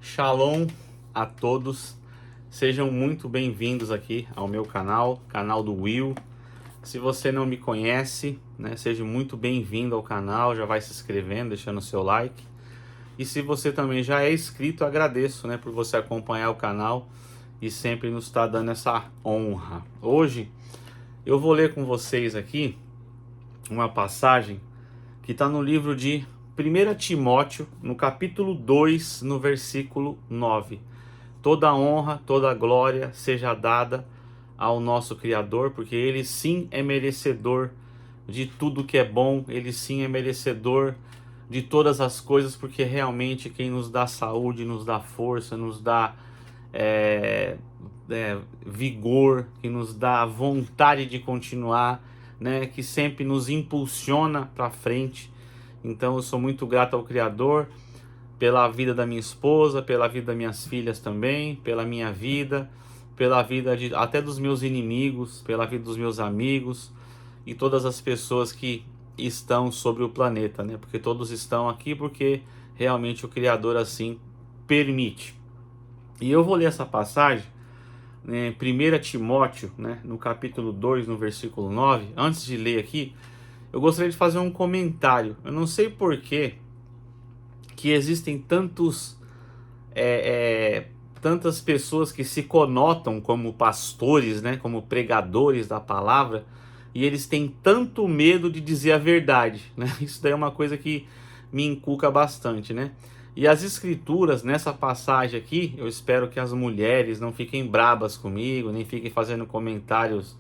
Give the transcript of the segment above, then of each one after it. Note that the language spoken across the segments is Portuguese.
Shalom a todos, sejam muito bem-vindos aqui ao meu canal do Will. Se você não me conhece, seja muito bem-vindo ao canal, já vai se inscrevendo, deixando o seu like. E se você também já é inscrito, agradeço por você acompanhar o canal e sempre nos está dando essa honra. Hoje eu vou ler com vocês aqui uma passagem que está no livro de 1 Timóteo, no capítulo 2, no versículo 9. Toda honra, toda glória seja dada ao nosso Criador, porque Ele sim é merecedor de tudo que é bom, Ele sim é merecedor de todas as coisas, porque realmente quem nos dá saúde, nos dá força, nos dá vigor, que nos dá vontade de continuar, que sempre nos impulsiona para frente. Então eu sou muito grato ao Criador pela vida da minha esposa, pela vida das minhas filhas também, pela minha vida, pela vida até dos meus inimigos, pela vida dos meus amigos e todas as pessoas que estão sobre o planeta, porque todos estão aqui porque realmente o Criador assim permite. E eu vou ler essa passagem, 1 Timóteo, no capítulo 2, no versículo 9. Antes de ler aqui, eu gostaria de fazer um comentário. Eu não sei por que existem tantas pessoas que se conotam como pastores, como pregadores da palavra, e eles têm tanto medo de dizer a verdade, Isso daí é uma coisa que me inculca bastante, E as escrituras, nessa passagem aqui, eu espero que as mulheres não fiquem brabas comigo, nem fiquem fazendo comentários,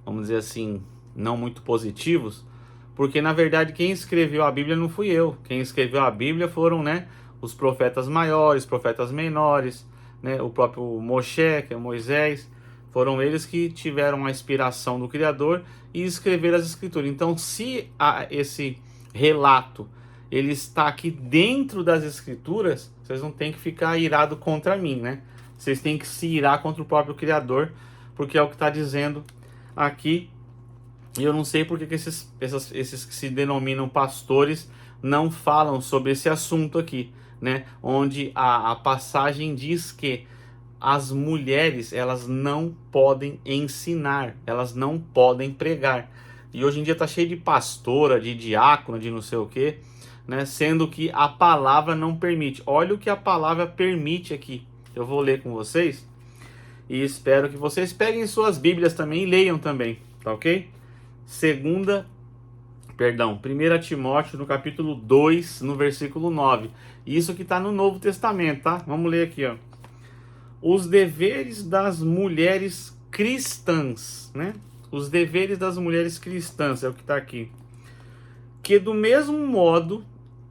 vamos dizer assim, não muito positivos, porque na verdade quem escreveu a Bíblia não fui eu. Quem escreveu a Bíblia foram os profetas maiores, profetas menores, o próprio Moshe, que é Moisés. Foram eles que tiveram a inspiração do Criador e escreveram as escrituras. Então, se esse relato ele está aqui dentro das escrituras, vocês não têm que ficar irado contra mim, Vocês têm que se irar contra o próprio Criador, porque é o que está dizendo aqui. E eu não sei porque que esses que se denominam pastores não falam sobre esse assunto aqui, Onde a passagem diz que as mulheres, elas não podem ensinar, elas não podem pregar. E hoje em dia tá cheio de pastora, de diácono, de não sei o quê, Sendo que a palavra não permite. Olha o que a palavra permite aqui. Eu vou ler com vocês e espero que vocês peguem suas Bíblias também e leiam também, tá ok? 1 Timóteo, no capítulo 2, no versículo 9. Isso que está no Novo Testamento, tá? Vamos ler aqui, ó. Os deveres das mulheres cristãs, Os deveres das mulheres cristãs, é o que está aqui. Que do mesmo modo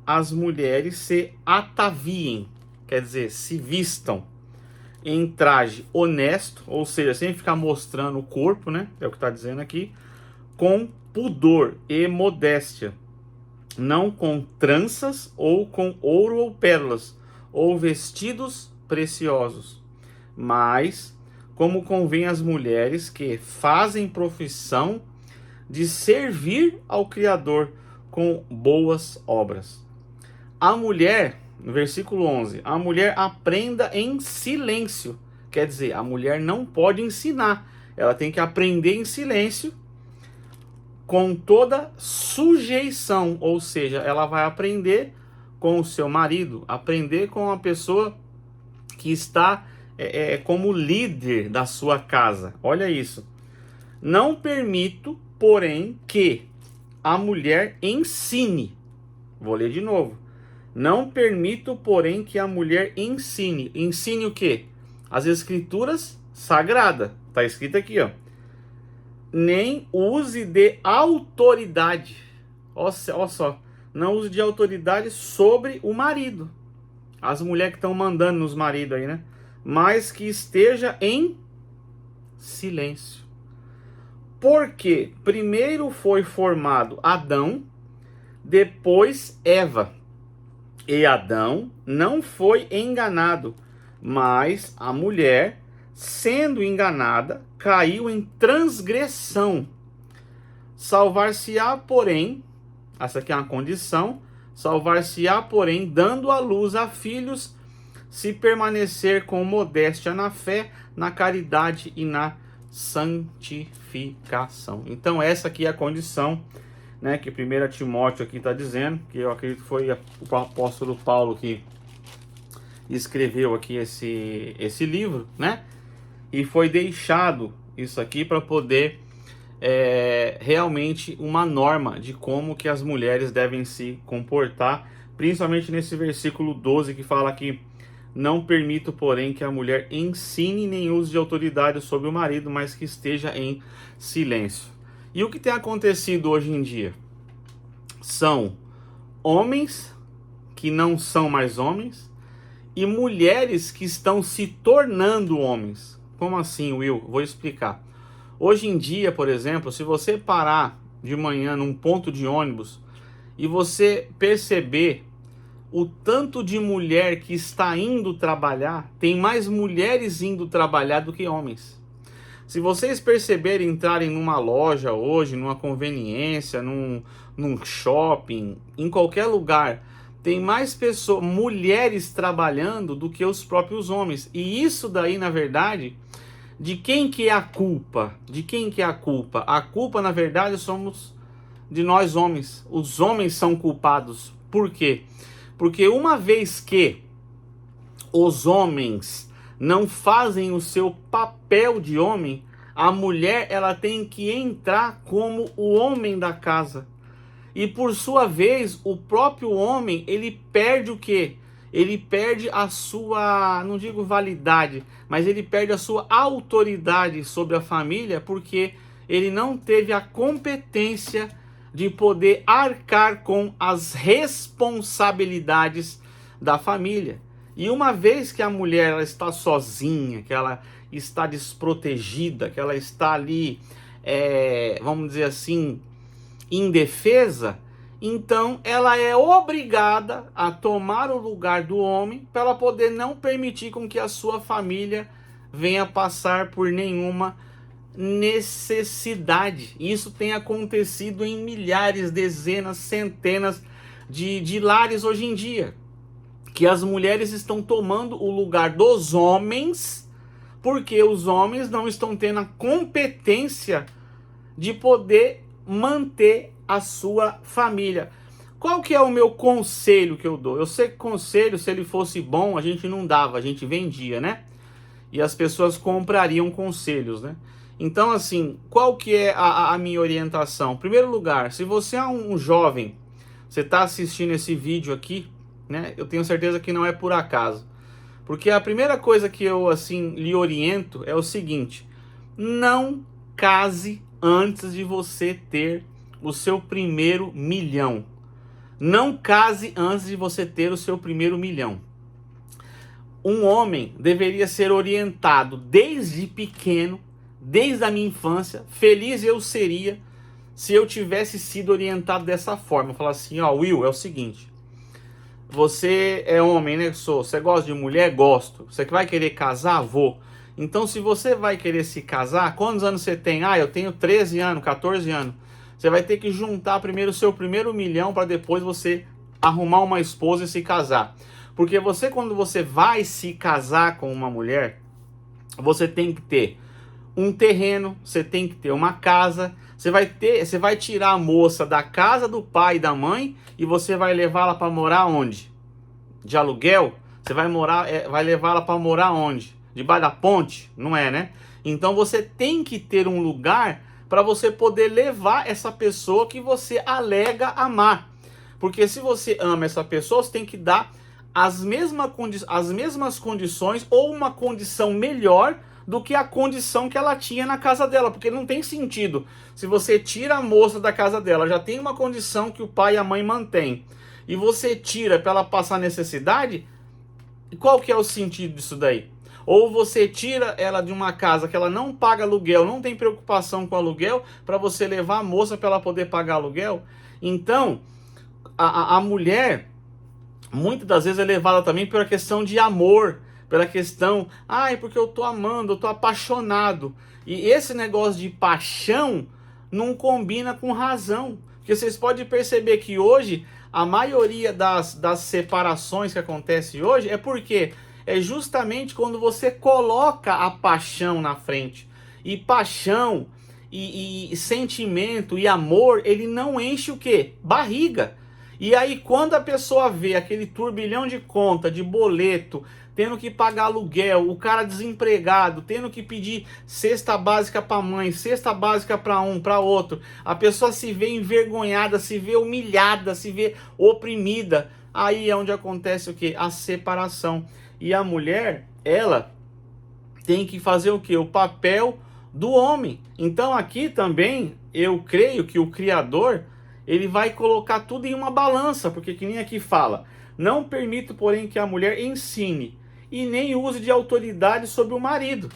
as mulheres se ataviem, quer dizer, se vistam em traje honesto, ou seja, sem ficar mostrando o corpo, É o que está dizendo aqui. Com pudor e modéstia, não com tranças ou com ouro ou pérolas, ou vestidos preciosos, mas como convém às mulheres que fazem profissão de servir ao Criador com boas obras. A mulher, no versículo 11, a mulher aprenda em silêncio, quer dizer, a mulher não pode ensinar, ela tem que aprender em silêncio, com toda sujeição, ou seja, ela vai aprender com o seu marido, aprender com a pessoa que está como líder da sua casa. Olha isso. Não permito, porém, que a mulher ensine. Vou ler de novo. Não permito, porém, que a mulher ensine. Ensine o quê? As escrituras sagradas. Está escrito aqui, ó. Nem use de autoridade. Olha só. Não use de autoridade sobre o marido. As mulheres que estão mandando nos maridos aí, Mas que esteja em silêncio. Porque primeiro foi formado Adão, depois Eva. E Adão não foi enganado, mas a mulher, sendo enganada, caiu em transgressão. Salvar-se-á, porém, essa aqui é uma condição, Salvar-se-á, porém, dando à luz a filhos, se permanecer com modéstia na fé, na caridade e na santificação. Então essa aqui é a condição, né, que 1 Timóteo aqui está dizendo, que eu acredito que foi o apóstolo Paulo que escreveu aqui esse livro, né? E foi deixado isso aqui para poder realmente uma norma de como que as mulheres devem se comportar, principalmente nesse versículo 12 que fala que não permito, porém, que a mulher ensine nem use de autoridade sobre o marido, mas que esteja em silêncio. E o que tem acontecido hoje em dia? São homens que não são mais homens e mulheres que estão se tornando homens. Como assim, Will? Vou explicar. Hoje em dia, por exemplo, se você parar de manhã num ponto de ônibus e você perceber o tanto de mulher que está indo trabalhar, tem mais mulheres indo trabalhar do que homens. Se vocês perceberem, entrarem numa loja hoje, numa conveniência, num shopping, em qualquer lugar, tem mais pessoas, mulheres trabalhando do que os próprios homens. E isso daí, na verdade, de quem que é a culpa? De quem que é a culpa? A culpa, na verdade, somos de nós homens. Os homens são culpados. Por quê? Porque uma vez que os homens não fazem o seu papel de homem, a mulher ela tem que entrar como o homem da casa. E por sua vez, o próprio homem, ele perde o quê? Ele perde a sua, não digo validade, mas ele perde a sua autoridade sobre a família, porque ele não teve a competência de poder arcar com as responsabilidades da família. E uma vez que a mulher ela está sozinha, que ela está desprotegida, que ela está ali, vamos dizer assim, indefesa, então ela é obrigada a tomar o lugar do homem para ela poder não permitir com que a sua família venha passar por nenhuma necessidade. Isso tem acontecido em milhares, dezenas, centenas de lares hoje em dia, que as mulheres estão tomando o lugar dos homens, porque os homens não estão tendo a competência de poder manter a sua família. Qual que é o meu conselho que eu dou? Eu sei que conselho, se ele fosse bom, a gente não dava, a gente vendia, né? E as pessoas comprariam conselhos, né? Então, assim, qual que é a minha orientação? Em primeiro lugar, se você é um jovem, você está assistindo esse vídeo aqui, né? Eu tenho certeza que não é por acaso. Porque a primeira coisa que eu, assim, lhe oriento é o seguinte: não case antes de você ter o seu primeiro milhão. Não case antes de você ter o seu primeiro milhão. Um homem deveria ser orientado desde pequeno, desde a minha infância. Feliz eu seria se eu tivesse sido orientado dessa forma. Falar assim, ó, Will, é o seguinte, você é homem, né? Você gosta de mulher? Gosto. Você vai querer casar? Vou. Então, se você vai querer se casar, quantos anos você tem? Ah, eu tenho 13 anos, 14 anos. Você vai ter que juntar primeiro o seu primeiro milhão para depois você arrumar uma esposa e se casar. Porque você, quando você vai se casar com uma mulher, você tem que ter um terreno, você tem que ter uma casa, você vai tirar a moça da casa do pai e da mãe e você vai levá-la para morar onde? De aluguel? Você vai levá-la para morar onde? Debaixo da ponte? Não é, né? Então você tem que ter um lugar para você poder levar essa pessoa que você alega amar. Porque se você ama essa pessoa, você tem que dar as mesmas condições ou uma condição melhor do que a condição que ela tinha na casa dela, porque não tem sentido. Se você tira a moça da casa dela, já tem uma condição que o pai e a mãe mantêm, e você tira para ela passar necessidade, qual que é o sentido disso daí? Ou você tira ela de uma casa que ela não paga aluguel, não tem preocupação com aluguel, para você levar a moça para ela poder pagar aluguel. Então, a mulher, muitas das vezes é levada também pela questão de amor, pela questão, porque eu tô amando, eu tô apaixonado. E esse negócio de paixão não combina com razão. Porque vocês podem perceber que hoje a maioria das separações que acontecem hoje é porque é justamente quando você coloca a paixão na frente. E paixão e sentimento e amor, ele não enche o quê? Barriga. E aí quando a pessoa vê aquele turbilhão de conta, de boleto, tendo que pagar aluguel, o cara desempregado, tendo que pedir cesta básica para mãe, cesta básica para um, para outro, a pessoa se vê envergonhada, se vê humilhada, se vê oprimida. Aí é onde acontece o quê? A separação. E a mulher, ela tem que fazer o quê? O papel do homem. Então aqui também eu creio que o Criador, ele vai colocar tudo em uma balança, porque que nem aqui fala: não permito, porém, que a mulher ensine e nem use de autoridade sobre o marido.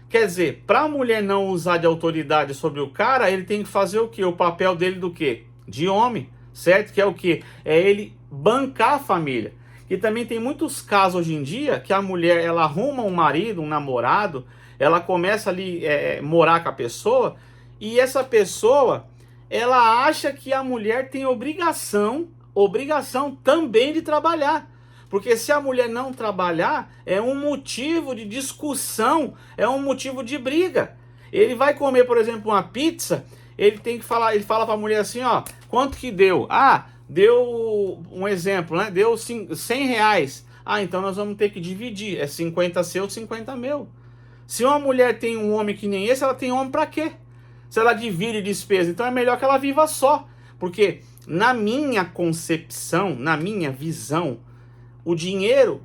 Quer dizer, para a mulher não usar de autoridade sobre o cara, ele tem que fazer o quê? O papel dele do quê? De homem, certo? Que é o quê? É ele bancar a família. E também tem muitos casos hoje em dia que a mulher, ela arruma um marido, um namorado, ela começa ali morar com a pessoa, e essa pessoa, ela acha que a mulher tem obrigação também de trabalhar. Porque se a mulher não trabalhar, é um motivo de discussão, é um motivo de briga. Ele vai comer, por exemplo, uma pizza, ele tem que falar, ele fala para a mulher assim, ó, quanto que deu? Ah, deu um exemplo, né? Deu 100 reais. Ah, então nós vamos ter que dividir, é 50 seu, 50 meu. Se uma mulher tem um homem que nem esse, ela tem homem para quê? Se ela divide despesa, então é melhor que ela viva só. Porque na minha concepção, na minha visão, o dinheiro,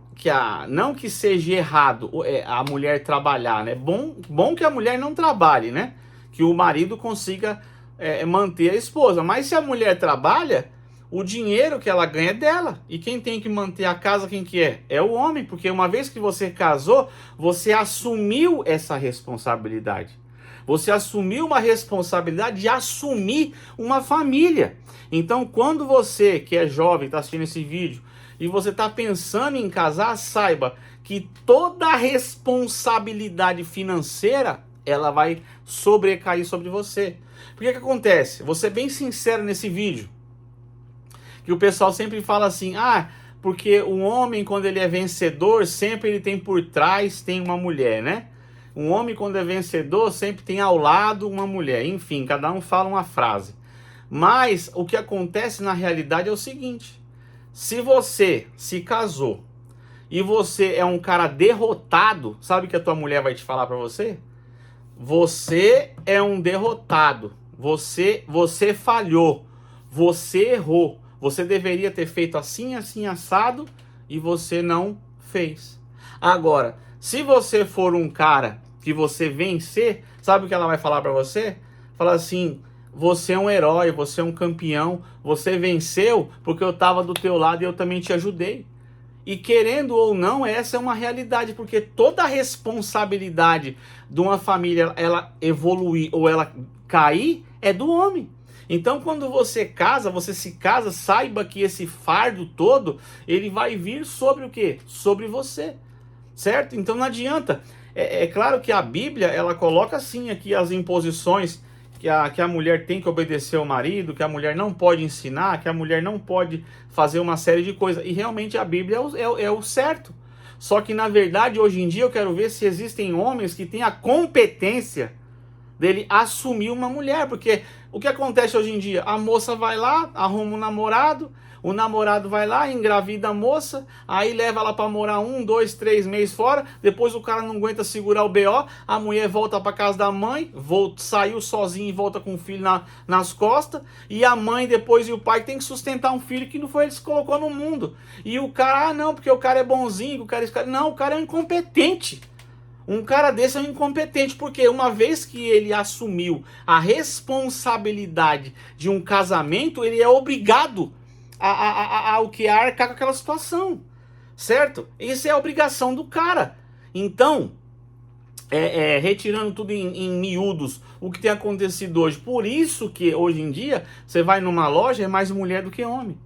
não que seja errado a mulher trabalhar, né? Bom que a mulher não trabalhe, né? Que o marido consiga manter a esposa. Mas se a mulher trabalha, o dinheiro que ela ganha é dela. E quem tem que manter a casa, quem que é? É o homem. Porque uma vez que você casou, você assumiu essa responsabilidade. Você assumiu uma responsabilidade de assumir uma família. Então, quando você, que é jovem, está assistindo esse vídeo, e você está pensando em casar, saiba que toda a responsabilidade financeira, ela vai sobrecair sobre você. Porque que acontece? Vou ser bem sincero nesse vídeo, que o pessoal sempre fala assim, porque o homem, quando ele é vencedor, sempre ele tem por trás, tem uma mulher, né? Um homem, quando é vencedor, sempre tem ao lado uma mulher. Enfim, cada um fala uma frase. Mas o que acontece na realidade é o seguinte: se você se casou e você é um cara derrotado, sabe o que a tua mulher vai te falar pra você? Você é um derrotado. Você falhou. Você errou. Você deveria ter feito assim, assim, assado, e você não fez. Agora, se você for um cara que você vencer, sabe o que ela vai falar pra você? Fala assim: você é um herói, você é um campeão, você venceu porque eu estava do teu lado e eu também te ajudei. E querendo ou não, essa é uma realidade, porque toda a responsabilidade de uma família, ela evoluir ou ela cair, é do homem. Então, quando você se casa, saiba que esse fardo todo, ele vai vir sobre o quê? Sobre você, certo? Então não adianta. É claro que a Bíblia, ela coloca assim aqui as imposições, que a mulher tem que obedecer ao marido, que a mulher não pode ensinar, que a mulher não pode fazer uma série de coisas. E realmente a Bíblia é o certo. Só que na verdade, hoje em dia, eu quero ver se existem homens que têm a competência dele assumir uma mulher. Porque o que acontece hoje em dia? A moça vai lá, arruma um namorado, o namorado vai lá, engravida a moça, aí leva ela para morar 1, 2, 3 meses fora, depois o cara não aguenta segurar o BO, a mulher volta para casa da mãe, saiu sozinha e volta com o filho nas costas, e a mãe depois e o pai tem que sustentar um filho que não foi ele que se colocou no mundo. E o cara, não, porque o cara é bonzinho, não, o cara é um incompetente. Um cara desse é um incompetente, porque uma vez que ele assumiu a responsabilidade de um casamento, ele é obrigado ao que arcar com aquela situação, certo? Isso é a obrigação do cara. Então, retirando tudo em miúdos, o que tem acontecido hoje, por isso que hoje em dia, você vai numa loja, é mais mulher do que homem.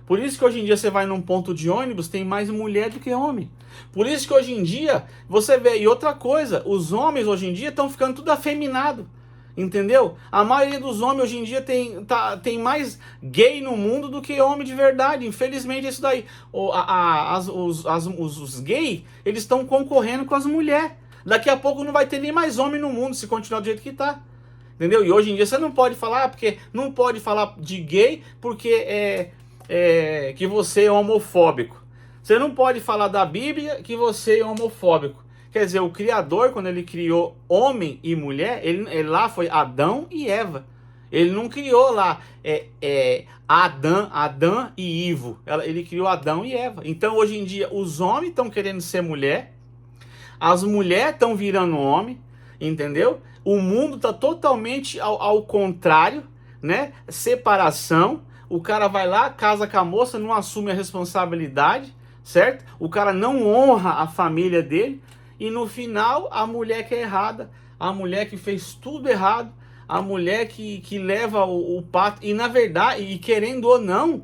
Por isso que hoje em dia você vai num ponto de ônibus, tem mais mulher do que homem. Por isso que hoje em dia, você vê, e outra coisa, os homens hoje em dia estão ficando tudo afeminado. Entendeu? A maioria dos homens hoje em dia tem mais gay no mundo do que homem de verdade. Infelizmente é isso daí. Os gays, eles estão concorrendo com as mulheres. Daqui a pouco não vai ter nem mais homem no mundo se continuar do jeito que tá. Entendeu? E hoje em dia você não pode falar, porque não pode falar de gay porque que você é homofóbico. Você não pode falar da Bíblia que você é homofóbico. Quer dizer, o Criador, quando ele criou homem e mulher, ele lá foi Adão e Eva. Ele não criou lá Adão e Ivo. Ele criou Adão e Eva. Então, hoje em dia, os homens estão querendo ser mulher, as mulheres estão virando homem, entendeu? O mundo está totalmente ao contrário, né? Separação. O cara vai lá, casa com a moça, não assume a responsabilidade, certo? O cara não honra a família dele. E no final, a mulher que é errada, a mulher que fez tudo errado, a mulher que leva o pato. E na verdade, e querendo ou não,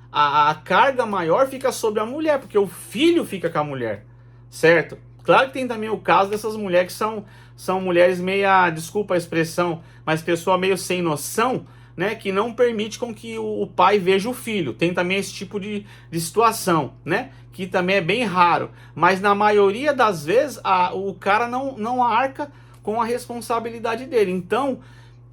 a carga maior fica sobre a mulher, porque o filho fica com a mulher, certo? Claro que tem também o caso dessas mulheres que são mulheres meia, desculpa a expressão, mas pessoa meio sem noção, né, que não permite com que o pai veja o filho. Tem também esse tipo de situação, né, que também é bem raro. Mas na maioria das vezes o cara não arca com a responsabilidade dele. Então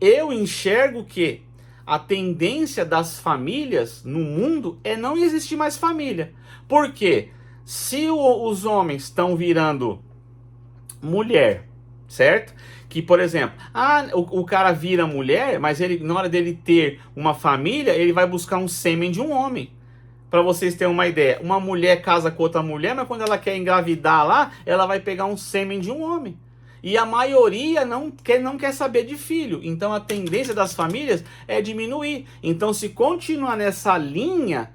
eu enxergo que a tendência das famílias no mundo é não existir mais família. Por quê? Se os homens estão virando mulher, certo? Que, por exemplo, o cara vira mulher, mas ele, na hora dele ter uma família, ele vai buscar um sêmen de um homem. Para vocês terem uma ideia, uma mulher casa com outra mulher, mas quando ela quer engravidar lá, ela vai pegar um sêmen de um homem. E a maioria não quer saber de filho. Então a tendência das famílias é diminuir. Então, se continuar nessa linha,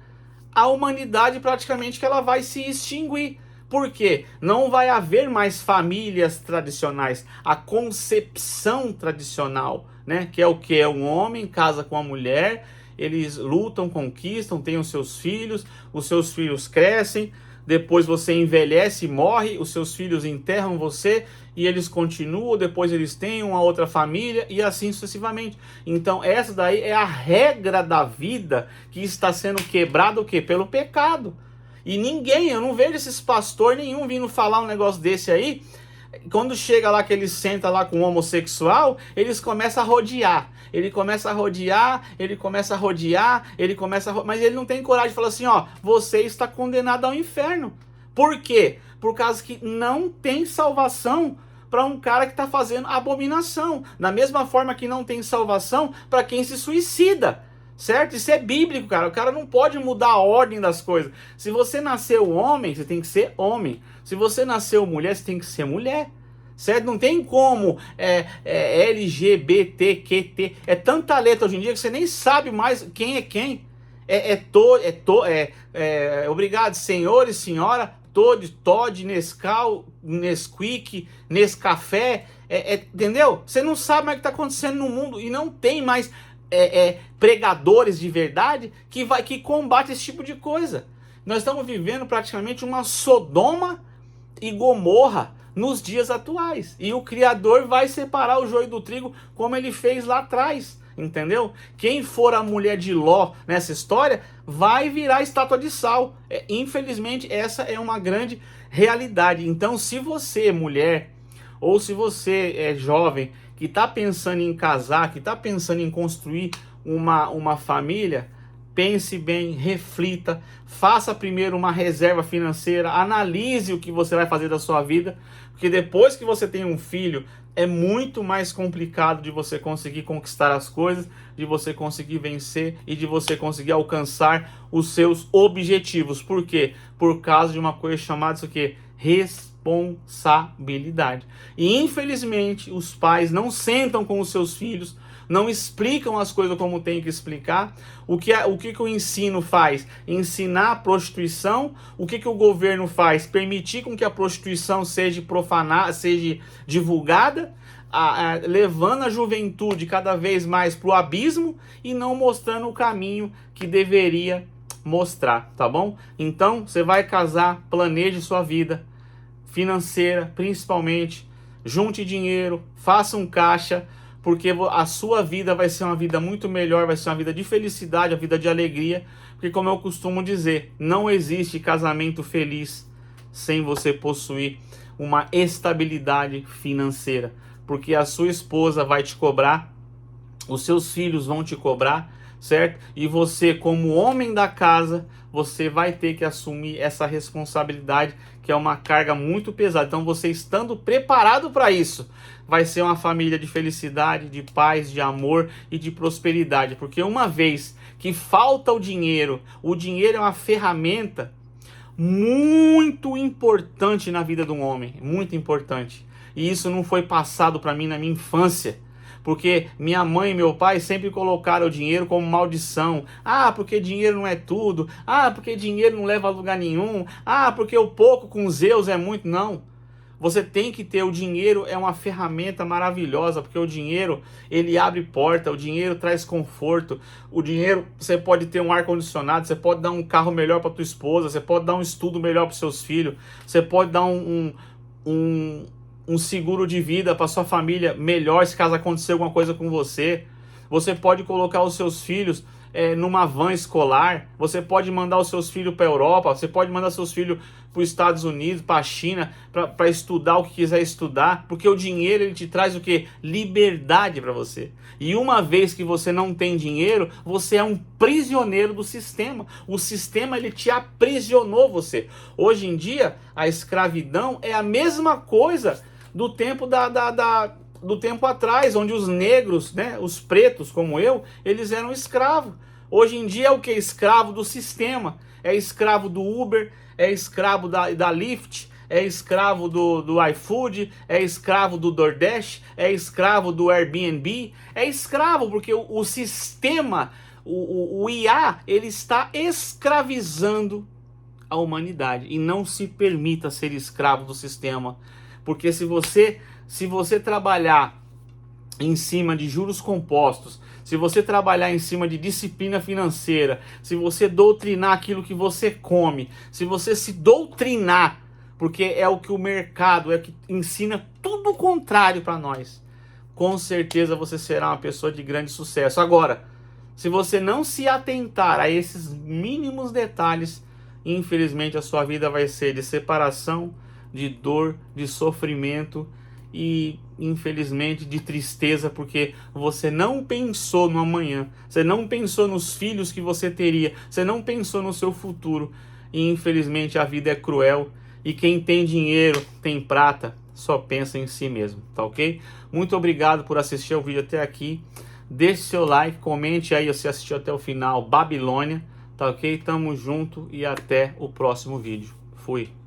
a humanidade praticamente que ela vai se extinguir. Por quê? Não vai haver mais famílias tradicionais. A concepção tradicional, né? Que é o que? Um homem casa com a mulher, eles lutam, conquistam, têm os seus filhos crescem, depois você envelhece e morre, os seus filhos enterram você e eles continuam, depois eles têm uma outra família e assim sucessivamente. Então essa daí é a regra da vida que está sendo quebrada o quê? Pelo pecado. E eu não vejo esses pastores nenhum vindo falar um negócio desse aí. Quando chega lá que eles sentam lá com um homossexual, eles começam a rodear. Ele começa a rodear, mas ele não tem coragem de falar assim, ó, você está condenado ao inferno. Por quê? Por causa que não tem salvação para um cara que está fazendo abominação. Da mesma forma que não tem salvação para quem se suicida. Certo? Isso é bíblico, cara. O cara não pode mudar a ordem das coisas. Se você nasceu homem, você tem que ser homem. Se você nasceu mulher, você tem que ser mulher. Certo? Não tem como LGBTQT. É tanta letra hoje em dia que você nem sabe mais quem é quem. Obrigado, senhor e senhora. Todd, Nescau, Nesquik, Nescafé. Entendeu? Você não sabe mais o que está acontecendo no mundo e não tem mais pregadores de verdade que combate esse tipo de coisa. Nós estamos vivendo praticamente uma Sodoma e Gomorra nos dias atuais. E o Criador vai separar o joio do trigo como ele fez lá atrás. Entendeu? Quem for a mulher de Ló nessa história vai virar estátua de sal. Infelizmente, essa é uma grande realidade. Então, se você é mulher ou se você é jovem que está pensando em casar, que está pensando em construir uma família, pense bem, reflita, faça primeiro uma reserva financeira, analise o que você vai fazer da sua vida, porque depois que você tem um filho, é muito mais complicado de você conseguir conquistar as coisas, de você conseguir vencer e de você conseguir alcançar os seus objetivos. Por quê? Por causa de uma coisa chamada isso aqui, responsabilidade. E infelizmente os pais não sentam com os seus filhos, não explicam as coisas como tem que explicar. O que o ensino faz? Ensinar a prostituição. O que o governo faz? Permitir com que a prostituição seja profanada, seja divulgada, levando a juventude cada vez mais para o abismo e não mostrando o caminho que deveria mostrar, tá bom? Então, você vai casar, planeje sua vida financeira, principalmente, junte dinheiro, faça um caixa, porque a sua vida vai ser uma vida muito melhor, vai ser uma vida de felicidade, uma vida de alegria, porque como eu costumo dizer, não existe casamento feliz sem você possuir uma estabilidade financeira, porque a sua esposa vai te cobrar, os seus filhos vão te cobrar, certo? E você, como homem da casa, você vai ter que assumir essa responsabilidade, que é uma carga muito pesada. Então, você estando preparado para isso, vai ser uma família de felicidade, de paz, de amor e de prosperidade. Porque uma vez que falta o dinheiro é uma ferramenta muito importante na vida de um homem, muito importante. E isso não foi passado para mim na minha infância, porque minha mãe e meu pai sempre colocaram o dinheiro como maldição. Ah, porque dinheiro não é tudo. Ah, porque dinheiro não leva a lugar nenhum. Ah, porque o pouco com Zeus é muito. Não. Você tem que ter o dinheiro, é uma ferramenta maravilhosa, porque o dinheiro, ele abre porta, o dinheiro traz conforto, o dinheiro, você pode ter um ar-condicionado, você pode dar um carro melhor para tua esposa, você pode dar um estudo melhor para seus filhos, você pode dar um seguro de vida para sua família melhor se caso acontecer alguma coisa com você. Você pode colocar os seus filhos numa van escolar, você pode mandar os seus filhos para a Europa, você pode mandar seus filhos para os Estados Unidos, para a China, para estudar o que quiser estudar, porque o dinheiro ele te traz o quê? Liberdade para você. E uma vez que você não tem dinheiro, você é um prisioneiro do sistema. O sistema ele te aprisionou você. Hoje em dia, a escravidão é a mesma coisa do tempo do tempo atrás, onde os negros, né, os pretos como eu, eles eram escravos. Hoje em dia é o que? Escravo do sistema. É escravo do Uber, é escravo da Lyft, é escravo do iFood, é escravo do DoorDash, é escravo do Airbnb. É escravo porque o sistema, o IA, ele está escravizando a humanidade. E não se permita ser escravo do sistema. Porque se você trabalhar em cima de juros compostos, se você trabalhar em cima de disciplina financeira, se você doutrinar aquilo que você come, se você se doutrinar, porque é o que o mercado, é o que ensina tudo o contrário para nós, com certeza você será uma pessoa de grande sucesso. Agora, se você não se atentar a esses mínimos detalhes, infelizmente a sua vida vai ser de separação, de dor, de sofrimento e infelizmente de tristeza, porque você não pensou no amanhã, você não pensou nos filhos que você teria, você não pensou no seu futuro. E infelizmente a vida é cruel e quem tem dinheiro, tem prata, só pensa em si mesmo, tá ok? Muito obrigado por assistir o vídeo até aqui. Deixe seu like, comente aí se você assistiu até o final, Babilônia, tá ok? Tamo junto e até o próximo vídeo. Fui!